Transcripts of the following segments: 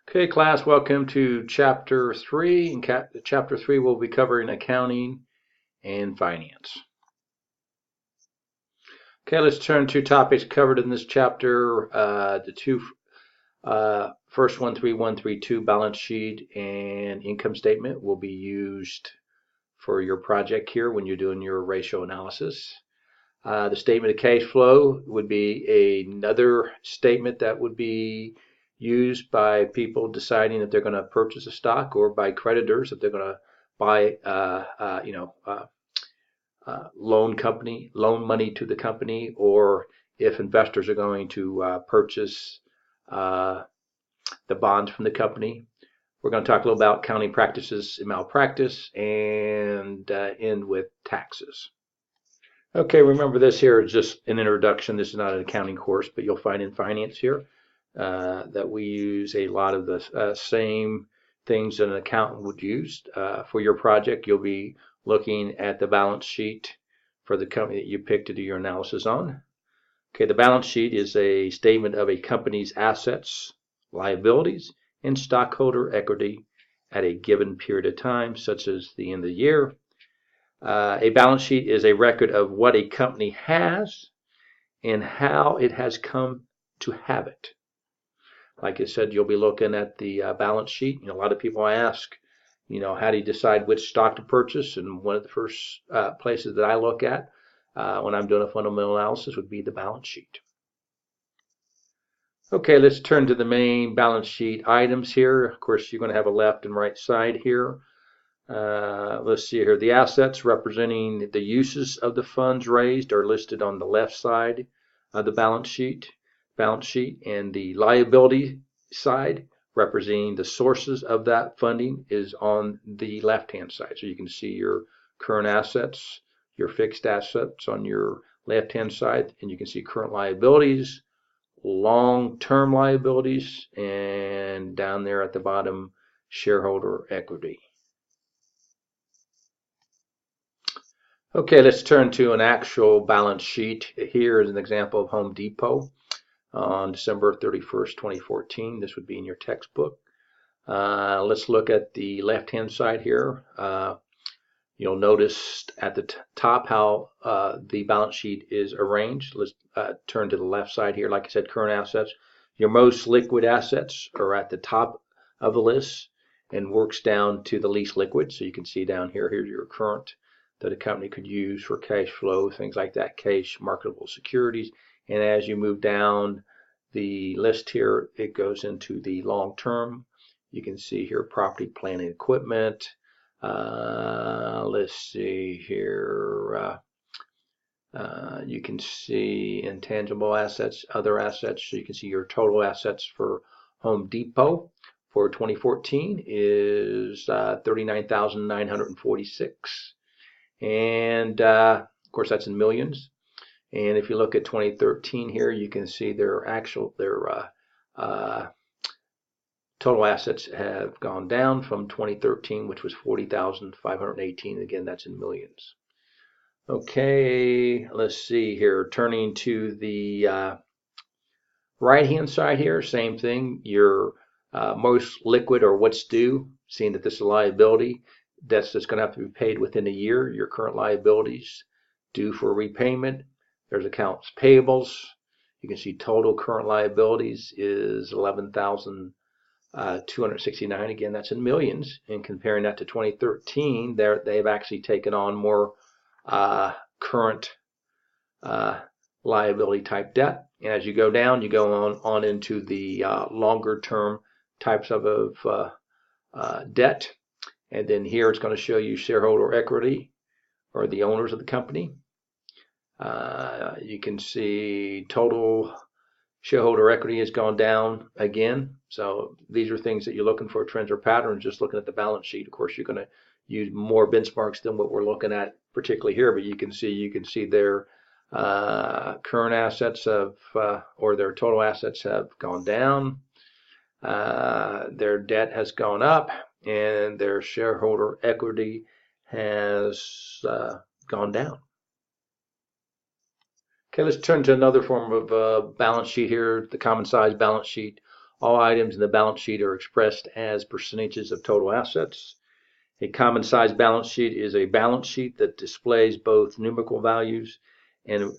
Okay, class, welcome to Chapter 3. In Chapter 3, we'll be covering accounting and finance. Okay, let's turn to topics covered in this chapter. The two first one, 3132, balance sheet and income statement will be used for your project here when you're doing your ratio analysis. The statement of cash flow would be another statement that would be used by people deciding if they're going to purchase a stock, or by creditors if they're going to buy, loan money to the company, or if investors are going to purchase uh, the bonds from the company. We're going to talk a little about accounting practices and malpractice, and end with taxes. Okay, remember this here is just an introduction. This is not an accounting course, but you'll find in finance here that we use a lot of the same things that an accountant would use. For your project, you'll be looking at the balance sheet for the company that you pick to do your analysis on. Okay, the balance sheet is a statement of a company's assets, liabilities, and stockholder equity at a given period of time, such as the end of the year. A balance sheet is a record of what a company has and how it has come to have it. Like I said, you'll be looking at the balance sheet. A lot of people ask, how do you decide which stock to purchase? And one of the first places that I look at when I'm doing a fundamental analysis would be the balance sheet. Okay, let's turn to the main balance sheet items here. Of course, you're going to have a left and right side here. Let's see here. The assets representing the uses of the funds raised are listed on the left side of the balance sheet, and the liability side representing the sources of that funding is on the left-hand side. So you can see your current assets, your fixed assets on your left-hand side, and you can see current liabilities, long-term liabilities, and down there at the bottom, shareholder equity. Okay, let's turn to an actual balance sheet. Here is an example of Home Depot on December 31st, 2014. This would be in your textbook. Let's look at the left-hand side here. You'll notice at the top how the balance sheet is arranged. Let's turn to the left side here. Like I said, current assets. Your most liquid assets are at the top of the list and works down to the least liquid. So you can see down here, here's your current that a company could use for cash flow, things like that, cash, marketable securities. And as you move down the list here, it goes into the long term. You can see here property, plant, and equipment. Let's see here. You can see intangible assets, other assets. So you can see your total assets for Home Depot for 2014 is 39,946. And of course, that's in millions. And if you look at 2013 here, you can see their total assets have gone down from 2013, which was 40,518. Again, that's in millions. Okay, let's see here. Turning to the right-hand side here, same thing. Your most liquid, or what's due, seeing that this is a liability, that's going to have to be paid within a year. Your current liabilities due for repayment. There's accounts payables. You can see total current liabilities is 11,269. Again, that's in millions. And comparing that to 2013, they've actually taken on more current liability type debt. And as you go down, you go on into the longer term types of debt. And then here it's going to show you shareholder equity, or the owners of the company. You can see total shareholder equity has gone down again. So these are things that you're looking for, trends or patterns, just looking at the balance sheet. Of course, you're going to use more benchmarks than what we're looking at particularly here, but you can see their current assets have, or their total assets have gone down. Their debt has gone up, and their shareholder equity has gone down. Okay, let's turn to another form of balance sheet here, the common size balance sheet All items in the balance sheet are expressed as percentages of total assets. A common size balance sheet is a balance sheet that displays both numerical values and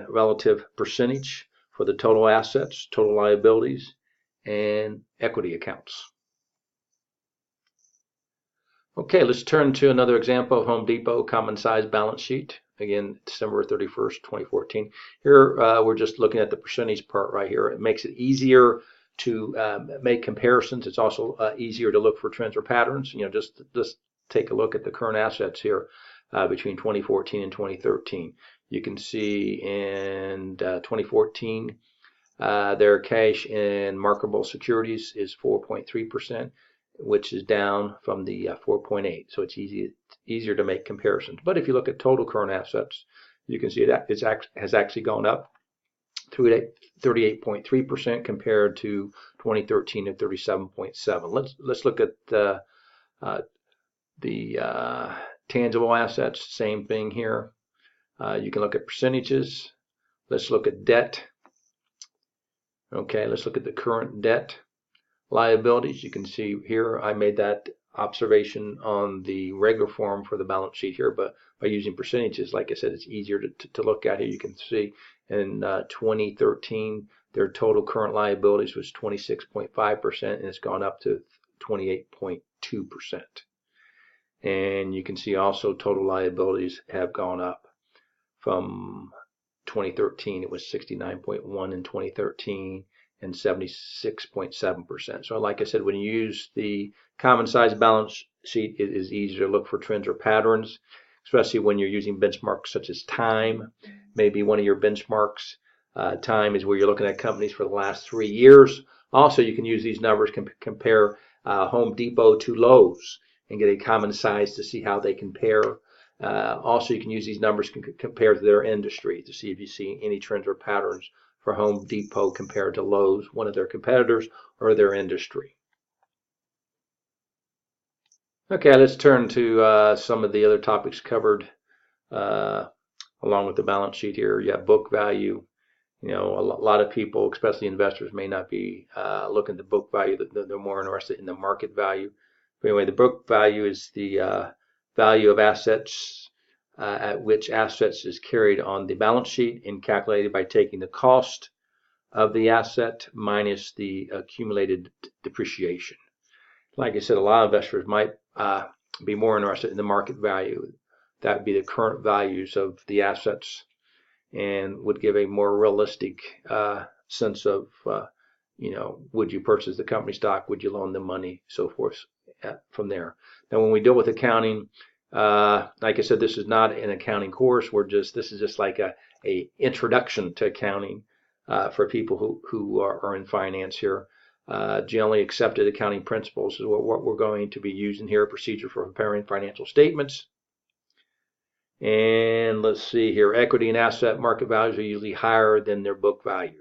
relative percentage for the total assets, total liabilities, and equity accounts. Okay, let's turn to another example of Home Depot common size balance sheet. Again, December 31st, 2014. Here, we're just looking at the percentage part right here. It makes it easier to make comparisons. It's also easier to look for trends or patterns. Just take a look at the current assets here between 2014 and 2013. You can see in 2014, their cash and marketable securities is 4.3%. Which is down from the 4.8. So it's easier to make comparisons. But if you look at total current assets, you can see that it has actually gone up 38.3% compared to 2013 at 37.7. Let's look at the tangible assets. Same thing here. You can look at percentages. Let's look at debt. Okay, let's look at the current debt. Liabilities, you can see here I made that observation on the regular form for the balance sheet here, but by using percentages, like I said, it's easier to look at here. You can see in 2013 their total current liabilities was 26.5%, and it's gone up to 28.2%. And you can see also total liabilities have gone up from 2013. It was 69.1 in 2013 and 76.7%. So like I said, when you use the common size balance sheet, it is easier to look for trends or patterns, especially when you're using benchmarks such as time. Maybe one of your benchmarks, time is where you're looking at companies for the last 3 years. Also, you can use these numbers, compare Home Depot to Lowe's and get a common size to see how they compare. Also, you can use these numbers compared to their industry to see if you see any trends or patterns for Home Depot compared to Lowe's, one of their competitors, or their industry. Okay, let's turn to some of the other topics covered along with the balance sheet here. You have book value. A lot of people, especially investors, may not be looking at the book value. They're more interested in the market value. But anyway, the book value is the value of assets at which assets is carried on the balance sheet and calculated by taking the cost of the asset minus the accumulated depreciation. Like I said, a lot of investors might be more interested in the market value. That would be the current values of the assets and would give a more realistic sense of, would you purchase the company stock? Would you loan them money? So forth from there. Now, when we deal with accounting, like I said, this is not an accounting course. This is just like a introduction to accounting for people who are in finance here. Generally accepted accounting principles is what we're going to be using here. Procedure for preparing financial statements. And let's see here. Equity and asset market values are usually higher than their book values.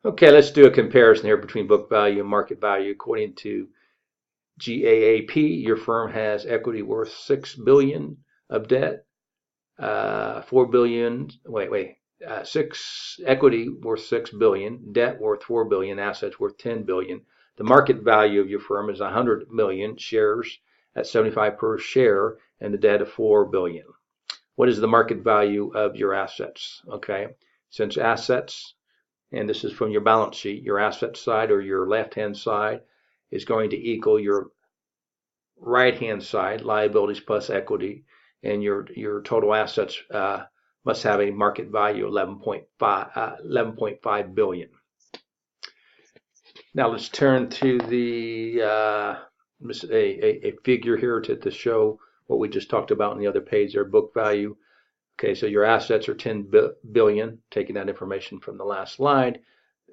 Okay, let's do a comparison here between book value and market value. According to GAAP, your firm has equity worth $6 billion of debt, $4 billion. Equity worth $6 billion, debt worth $4 billion, assets worth $10 billion. The market value of your firm is 100 million shares at 75 per share, and the debt of $4 billion. What is the market value of your assets? Okay, since assets, and this is from your balance sheet, your asset side or your left-hand side is going to equal your right-hand side, liabilities plus equity, and your total assets must have a market value of 11.5 billion. Now let's turn to the a figure here to show what we just talked about on the other page there, book value. Okay, so your assets are 10 billion, taking that information from the last slide.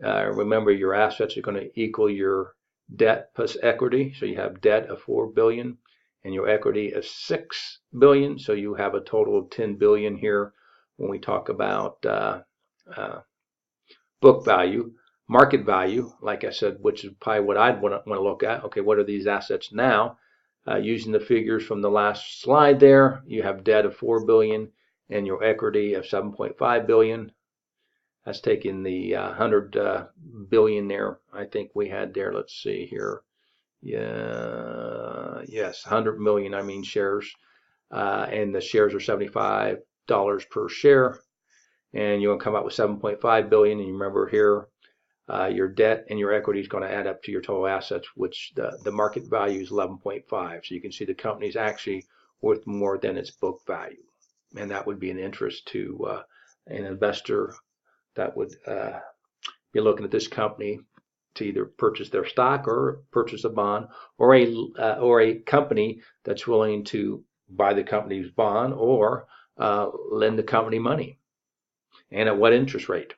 Remember, your assets are going to equal your debt plus equity. So you have debt of 4 billion and your equity of 6 billion. So you have a total of 10 billion here when we talk about book value. Market value, like I said, which is probably what I'd want to look at. Okay, what are these assets now? Using the figures from the last slide there, you have debt of 4 billion and your equity of 7.5 billion. That's taking the 100 billion there. I think we had there. Let's see here. Yeah, yes, 100 million. I mean shares, and the shares are $75 per share, and you're gonna come out with 7.5 billion. And you remember here, your debt and your equity is going to add up to your total assets, which the market value is 11.5. So you can see the company is actually worth more than its book value, and that would be an interest to an investor that would be looking at this company to either purchase their stock or purchase a bond, or a company that's willing to buy the company's bond or lend the company money, and at what interest rate.